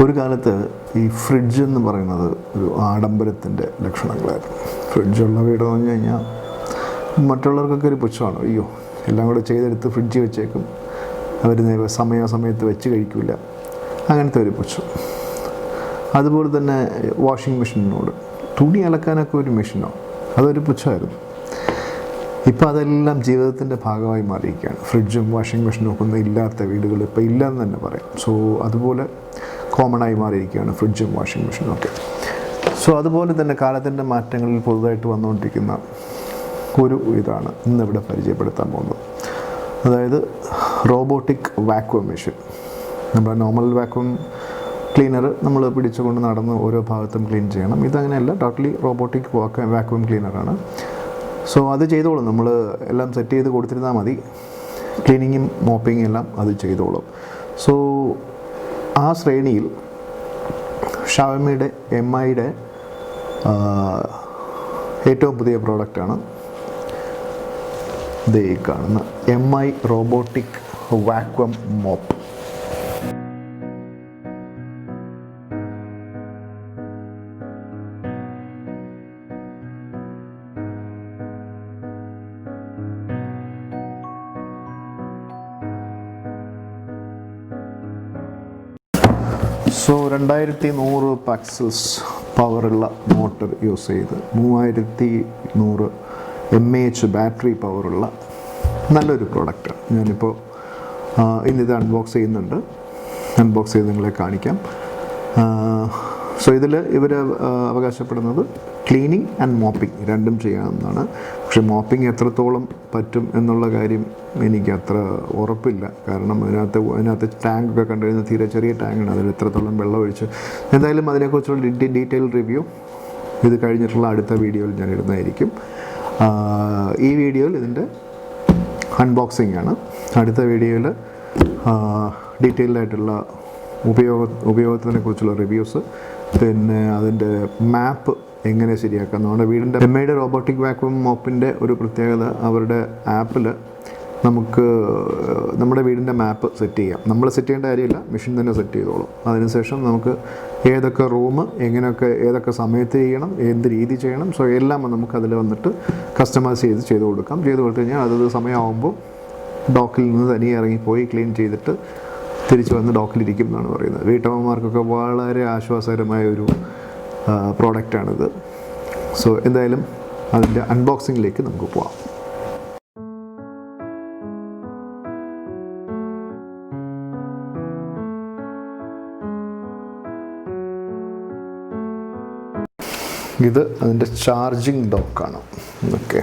ഒരു കാലത്ത് ഈ ഫ്രിഡ്ജ് എന്ന് പറയുന്നത് ഒരു ആഡംബരത്തിൻ്റെ ലക്ഷണങ്ങളായിരുന്നു. ഫ്രിഡ്ജുള്ള വീടെന്ന് പറഞ്ഞു കഴിഞ്ഞാൽ മറ്റുള്ളവർക്കൊക്കെ ഒരു പുച്ഛമാണ്. അയ്യോ, എല്ലാം കൂടെ ചെയ്തെടുത്ത് ഫ്രിഡ്ജിൽ വെച്ചേക്കും, അവർ സമയാസമയത്ത് വെച്ച് കഴിക്കില്ല, അങ്ങനത്തെ ഒരു പുച്ഛം. അതുപോലെ തന്നെ വാഷിംഗ് മെഷീനോട്, തുണി അലക്കാനൊക്കെ ഒരു മെഷീനോ, അതൊരു പുച്ഛമായിരുന്നു. ഇപ്പോൾ അതെല്ലാം ജീവിതത്തിൻ്റെ ഭാഗമായി മാറിയിരിക്കുകയാണ്. ഫ്രിഡ്ജും വാഷിംഗ് മെഷീനും ഒക്കെ ഒന്നും ഇല്ലാത്ത വീടുകൾ ഇപ്പോൾ ഇല്ലയെന്ന് തന്നെ പറയാം. സോ അതുപോലെ കോമണായി മാറിയിരിക്കുകയാണ് ഫ്രിഡ്ജും വാഷിംഗ് മെഷീനും ഒക്കെ. സോ അതുപോലെ തന്നെ കാലത്തിൻ്റെ മാറ്റങ്ങളിൽ പുതുതായിട്ട് വന്നുകൊണ്ടിരിക്കുന്ന ഒരു ഇതാണ് ഇന്നിവിടെ പരിചയപ്പെടുത്താൻ പോകുന്നത്. അതായത് റോബോട്ടിക് വാക്വം മെഷീൻ. നമ്മുടെ നോർമൽ വാക്വം ക്ലീനർ നമ്മൾ പിടിച്ചുകൊണ്ട് നടന്ന് ഓരോ ഭാഗത്തും ക്ലീൻ ചെയ്യണം. ഇതങ്ങനെയല്ല, ടോട്ടലി റോബോട്ടിക് വാക്വം ക്ലീനറാണ്. സോ അത് ചെയ്തോളും, നമ്മൾ എല്ലാം സെറ്റ് ചെയ്ത് കൊടുത്തിരുന്നാൽ മതി. ക്ലീനിങ്ങും മോപ്പിങ്ങും എല്ലാം അത് ചെയ്തോളും. സോ ആ ശ്രേണിയിൽ xiaomiയുടെ MIയുടെ ഏറ്റവും പുതിയ പ്രോഡക്റ്റാണ് ദേ കാണുന്ന MI robotic vacuum mop. So 2100 pascals പവറുള്ള മോട്ടർ യൂസ് ചെയ്ത് 3100 mAh ബാറ്ററി പവറുള്ള നല്ലൊരു പ്രോഡക്റ്റാണ്. ഞാനിപ്പോൾ ഇന്നിത് അൺബോക്സ് ചെയ്യുന്നുണ്ട്. അൺബോക്സ് ചെയ്ത് നിങ്ങളെ കാണിക്കാം. സോ ഇതിൽ ഇവർ അവകാശപ്പെടുന്നത് ക്ലീനിങ് ആൻഡ് മോപ്പിംഗ് രണ്ടും ചെയ്യാമെന്നാണ്. പക്ഷേ മോപ്പിംഗ് എത്രത്തോളം പറ്റും എന്നുള്ള കാര്യം എനിക്ക് അത്ര ഉറപ്പില്ല. കാരണം അതിനകത്ത് ടാങ്കൊക്കെ കണ്ടു കഴിഞ്ഞാൽ തീരെ ചെറിയ ടാങ്കാണ്, അതിൽ എത്രത്തോളം വെള്ളം ഒഴിച്ച്. എന്തായാലും അതിനെക്കുറിച്ചുള്ള ഡീറ്റെയിൽ റിവ്യൂ ഇത് കഴിഞ്ഞിട്ടുള്ള അടുത്ത വീഡിയോയിൽ ഞാൻ ഇടുന്നതായിരിക്കും. ഈ വീഡിയോയിൽ ഇതിൻ്റെ അൺബോക്സിംഗ് ആണ്. അടുത്ത വീഡിയോയിൽ ഡീറ്റെയിൽഡായിട്ടുള്ള ഉപയോഗത്തിനെ കുറിച്ചുള്ള റിവ്യൂസ്, പിന്നെ അതിൻ്റെ മാപ്പ് എങ്ങനെ ശരിയാക്കാം. നമ്മുടെ വീടിൻ്റെ MIയുടെ റോബോട്ടിക് വാക്വം മോപ്പിൻ്റെ ഒരു പ്രത്യേകത, അവരുടെ ആപ്പിൽ നമുക്ക് നമ്മുടെ വീടിൻ്റെ മാപ്പ് സെറ്റ് ചെയ്യാം. നമ്മൾ സെറ്റ് ചെയ്യേണ്ട കാര്യമില്ല, മെഷീൻ തന്നെ സെറ്റ് ചെയ്തോളും. അതിനുശേഷം നമുക്ക് ഏതൊക്കെ റൂം എങ്ങനെയൊക്കെ ഏതൊക്കെ സമയത്ത് ചെയ്യണം, എന്ത് രീതി ചെയ്യണം, സോ എല്ലാം നമുക്കതിൽ വന്നിട്ട് കസ്റ്റമൈസ് ചെയ്ത് കൊടുക്കാം. ചെയ്ത് കൊടുത്തു കഴിഞ്ഞാൽ അതത് സമയമാകുമ്പോൾ ഡോക്കിൽ നിന്ന് തനിയെ ഇറങ്ങിപ്പോയി ക്ലീൻ ചെയ്തിട്ട് തിരിച്ച് വന്ന് ഡോക്കിലിരിക്കും എന്നാണ് പറയുന്നത്. വീട്ടമ്മമാർക്കൊക്കെ വളരെ ആശ്വാസകരമായ ഒരു പ്രോഡക്റ്റാണിത്. സോ എന്തായാലും അതിൻ്റെ അൺബോക്സിങ്ങിലേക്ക് നമുക്ക് പോവാം. ഇത് അതിൻ്റെ ചാർജിങ് ഡോക്കാണ്. ഓക്കെ,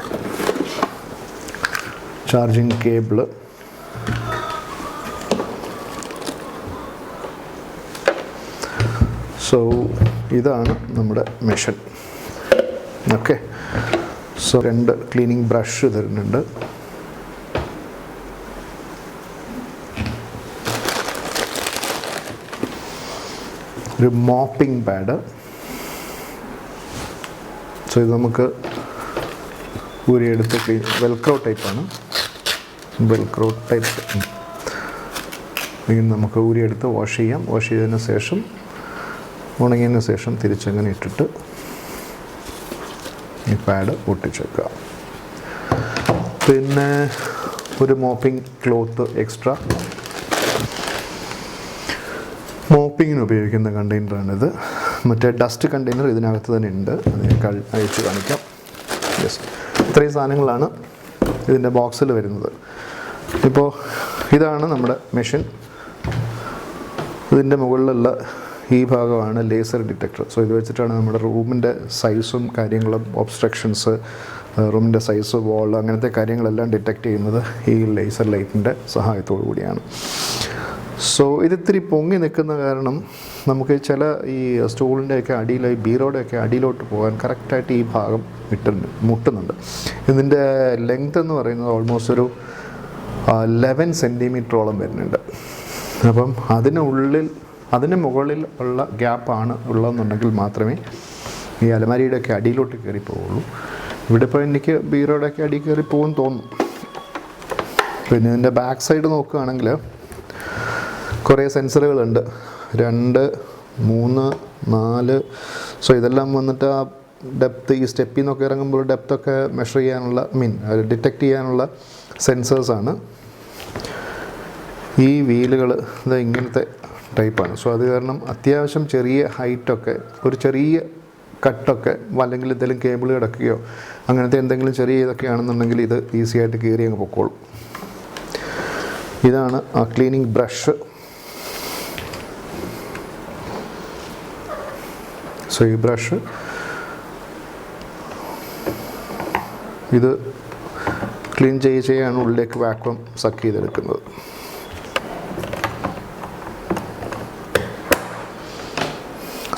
ചാർജിങ് കേബിള്, സോ ഇതാണ് നമ്മുടെ machine. Okay, so 2 cleaning brush തരുന്നുണ്ട്. ഒരു മോപ്പിംഗ് പാഡ്. സോ ഇത് നമുക്ക് ഊരിയെടുത്ത് വെൽക്രോ ടൈപ്പാണ്. വെൽക്രോ ടൈപ്പ് ഇത് നമുക്ക് ഊരിയെടുത്ത് വാഷ് ചെയ്യാം. വാഷ് ചെയ്തതിന് ശേഷം ഉണങ്ങിയതിന് ശേഷം തിരിച്ചങ്ങനെ ഇട്ടിട്ട് ഈ പാഡ് ഒട്ടിച്ചേക്കുക. പിന്നെ ഒരു മോപ്പിംഗ് ക്ലോത്ത് എക്സ്ട്രാ. മോപ്പിങ്ങിന് ഉപയോഗിക്കുന്ന കണ്ടെയ്നറാണിത്. മറ്റേ ഡസ്റ്റ് കണ്ടെയ്നർ ഇതിനകത്ത് തന്നെ ഉണ്ട്, അത് ഞാൻ അയച്ചു കാണിക്കാം. യെസ്, ഇത്രയും സാധനങ്ങളാണ് ഇതിൻ്റെ ബോക്സിൽ വരുന്നത്. ഇപ്പോൾ ഇതാണ് നമ്മുടെ മെഷീൻ. ഇതിൻ്റെ മുകളിലുള്ള ഈ ഭാഗമാണ് ലേസർ ഡിറ്റക്ടർ. സോ ഇത് വെച്ചിട്ടാണ് നമ്മുടെ റൂമിൻ്റെ സൈസും കാര്യങ്ങളും, ഒബ്സ്ട്രക്ഷൻസ്, റൂമിൻ്റെ സൈസ്, വാൾ, അങ്ങനത്തെ കാര്യങ്ങളെല്ലാം ഡിറ്റക്റ്റ് ചെയ്യുന്നത് ഈ ലേസർ ലൈറ്റിൻ്റെ സഹായത്തോടു കൂടിയാണ്. സോ ഇതിത്തിരി പൊങ്ങി നിൽക്കുന്ന കാരണം നമുക്ക് ചില ഈ സ്റ്റൂളിൻ്റെയൊക്കെ അടിയിലായി ബീറോടെയൊക്കെ അടിയിലോട്ട് പോകാൻ കറക്റ്റായിട്ട് ഈ ഭാഗം മുട്ടുന്നുണ്ട്. ഇതിൻ്റെ ലെങ്ത് എന്ന് പറയുന്നത് ഓൾമോസ്റ്റ് ഒരു 11 സെൻറ്റിമീറ്ററോളം വരുന്നുണ്ട്. അപ്പം അതിന് മുകളിൽ ഉള്ള ഗ്യാപ്പാണ് ഉള്ളതെന്നുണ്ടെങ്കിൽ മാത്രമേ ഈ അലമാരിയുടെയൊക്കെ അടിയിലോട്ട് കയറി പോവുള്ളൂ. ഇവിടെ ഇപ്പോൾ എനിക്ക് ബീറോയുടെയൊക്കെ അടി കയറി പോകുമെന്ന് തോന്നുന്നു. പിന്നെ ഇതിൻ്റെ ബാക്ക് സൈഡ് നോക്കുകയാണെങ്കിൽ കുറേ സെൻസറുകളുണ്ട്. 2 3, 4. സോ ഇതെല്ലാം വന്നിട്ട് ആ ഡെപ്ത്ത്, ഈ സ്റ്റെപ്പിൽ നിന്നൊക്കെ ഇറങ്ങുമ്പോൾ ഡെപ്ത്തൊക്കെ മെഷർ ചെയ്യാനുള്ള ഡിറ്റക്റ്റ് ചെയ്യാനുള്ള സെൻസേഴ്സാണ്. ഈ വീലുകൾ ഇത് ഇങ്ങനത്തെ ടൈപ്പാണ്. സോ അത് കാരണം അത്യാവശ്യം ചെറിയ ഹൈറ്റൊക്കെ, ഒരു ചെറിയ കട്ടൊക്കെ, അല്ലെങ്കിൽ എന്തെങ്കിലും കേബിൾ കിടക്കുകയോ അങ്ങനത്തെ എന്തെങ്കിലും ചെറിയ ഇതൊക്കെ ആണെന്നുണ്ടെങ്കിൽ ഇത് ഈസി ആയിട്ട് കീറി അങ്ങ് പൊക്കോളും. ഇതാണ് ആ ക്ലീനിങ് ബ്രഷ്. സോ ഈ ബ്രഷ് ഇത് ക്ലീൻ ചെയ്യാൻ ഉള്ളിലേക്ക് വാക്വം സക്ക് ചെയ്തെടുക്കുന്നത്.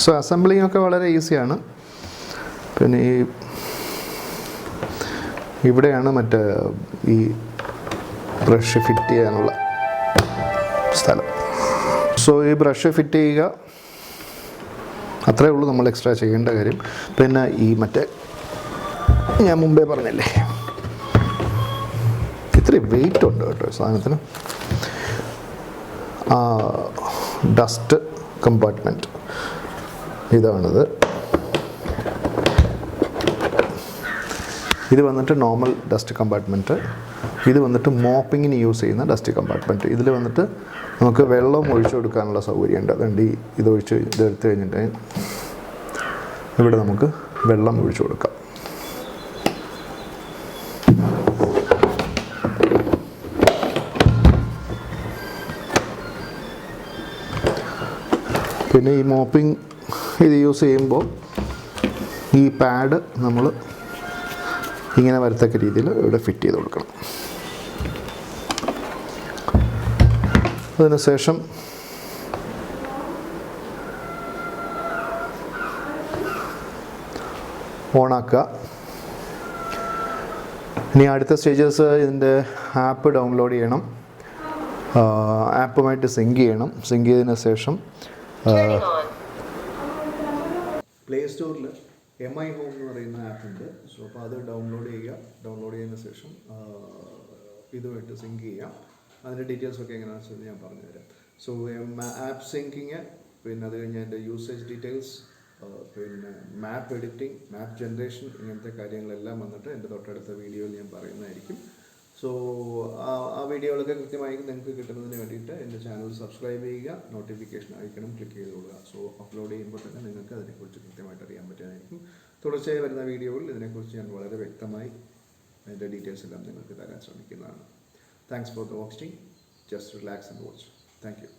സോ അസംബ്ലിങ് ഒക്കെ വളരെ ഈസിയാണ്. പിന്നെ ഇവിടെയാണ് മറ്റേ ഈ ബ്രഷ് ഫിറ്റ് ചെയ്യാനുള്ള സ്ഥലം. സോ ഈ ബ്രഷ് ഫിറ്റ് ചെയ്യുക, അത്രയേ ഉള്ളൂ നമ്മൾ എക്സ്ട്രാ ചെയ്യേണ്ട കാര്യം. പിന്നെ ഈ മറ്റേ ഞാൻ മുമ്പേ പറഞ്ഞില്ലേ, ഇത്രയും വെയിറ്റ് ഉണ്ട് കേട്ടോ സാധനത്തിന്. ഡസ്റ്റ് കമ്പാർട്ട്മെൻറ്റ് ഇതാണിത്. ഇത് വന്നിട്ട് നോർമൽ ഡസ്റ്റ് കമ്പാർട്ട്മെൻറ്റ്. ഇത് വന്നിട്ട് മോപ്പിങ്ങിന് യൂസ് ചെയ്യുന്ന ഡസ്റ്റ് കമ്പാർട്ട്മെൻറ്റ്. ഇതിൽ വന്നിട്ട് നമുക്ക് വെള്ളം ഒഴിച്ചു കൊടുക്കാനുള്ള സൗകര്യമുണ്ട്. അതുകൊണ്ട് ഇതെടുത്ത് കഴിഞ്ഞിട്ട് ഇവിടെ നമുക്ക് വെള്ളം ഒഴിച്ചു കൊടുക്കാം. പിന്നെ ഈ മോപ്പിംഗ് ഇത് യൂസ് ചെയ്യുമ്പോൾ ഈ പാഡ് നമ്മൾ ഇങ്ങനെ വരത്തക്ക രീതിയിൽ ഇവിടെ ഫിറ്റ് ചെയ്ത് കൊടുക്കണം. അതിനുശേഷം ഓണാക്കുക. ഇനി അടുത്ത സ്റ്റേജസ്, ഇതിൻ്റെ ആപ്പ് ഡൗൺലോഡ് ചെയ്യണം, ആപ്പുമായിട്ട് സിങ്ക് ചെയ്യണം. സിങ്ക് ചെയ്തതിന് ശേഷം പ്ലേ സ്റ്റോറിൽ MI ഹോം എന്ന് പറയുന്ന ആപ്പുണ്ട്. സോ അപ്പോൾ അത് ഡൗൺലോഡ് ചെയ്യുക. ഡൗൺലോഡ് ചെയ്തതിന് ശേഷം ഇതുമായിട്ട് സിങ്ക് ചെയ്യാം. അതിൻ്റെ ഡീറ്റെയിൽസൊക്കെ എങ്ങനെയാണെന്ന് വെച്ചാൽ ഞാൻ പറഞ്ഞുതരാം. സോ ആപ്പ് സിങ്കിങ്, പിന്നെ അത് കഴിഞ്ഞ് അതിൻ്റെ യൂസേജ് ഡീറ്റെയിൽസ്, പിന്നെ മാപ്പ് എഡിറ്റിംഗ്, മാപ്പ് ജനറേഷൻ, ഇങ്ങനത്തെ കാര്യങ്ങളെല്ലാം വന്നിട്ട് എൻ്റെ തൊട്ടടുത്ത വീഡിയോയിൽ ഞാൻ പറയുന്നതായിരിക്കും. സോ ആ വീഡിയോകളൊക്കെ കൃത്യമായി നിങ്ങൾക്ക് കിട്ടുന്നതിന് വേണ്ടിയിട്ട് എൻ്റെ ചാനൽ സബ്സ്ക്രൈബ് ചെയ്യുക, നോട്ടിഫിക്കേഷൻ ഐക്കണും ക്ലിക്ക് ചെയ്ത് കൊടുക്കുക. സോ അപ്ലോഡ് ചെയ്യുമ്പോൾ തന്നെ നിങ്ങൾക്ക് അതിനെക്കുറിച്ച് കൃത്യമായിട്ട് അറിയാൻ പറ്റുന്നതായിരിക്കും. തുടർച്ചയായി വരുന്ന വീഡിയോകളിൽ ഇതിനെക്കുറിച്ച് ഞാൻ വളരെ വ്യക്തമായി അതിൻ്റെ ഡീറ്റെയിൽസ് എല്ലാം നിങ്ങൾക്ക് തരാൻ ശ്രമിക്കുന്നതാണ്. Thanks for the watching. Just relax and watch. Thank you.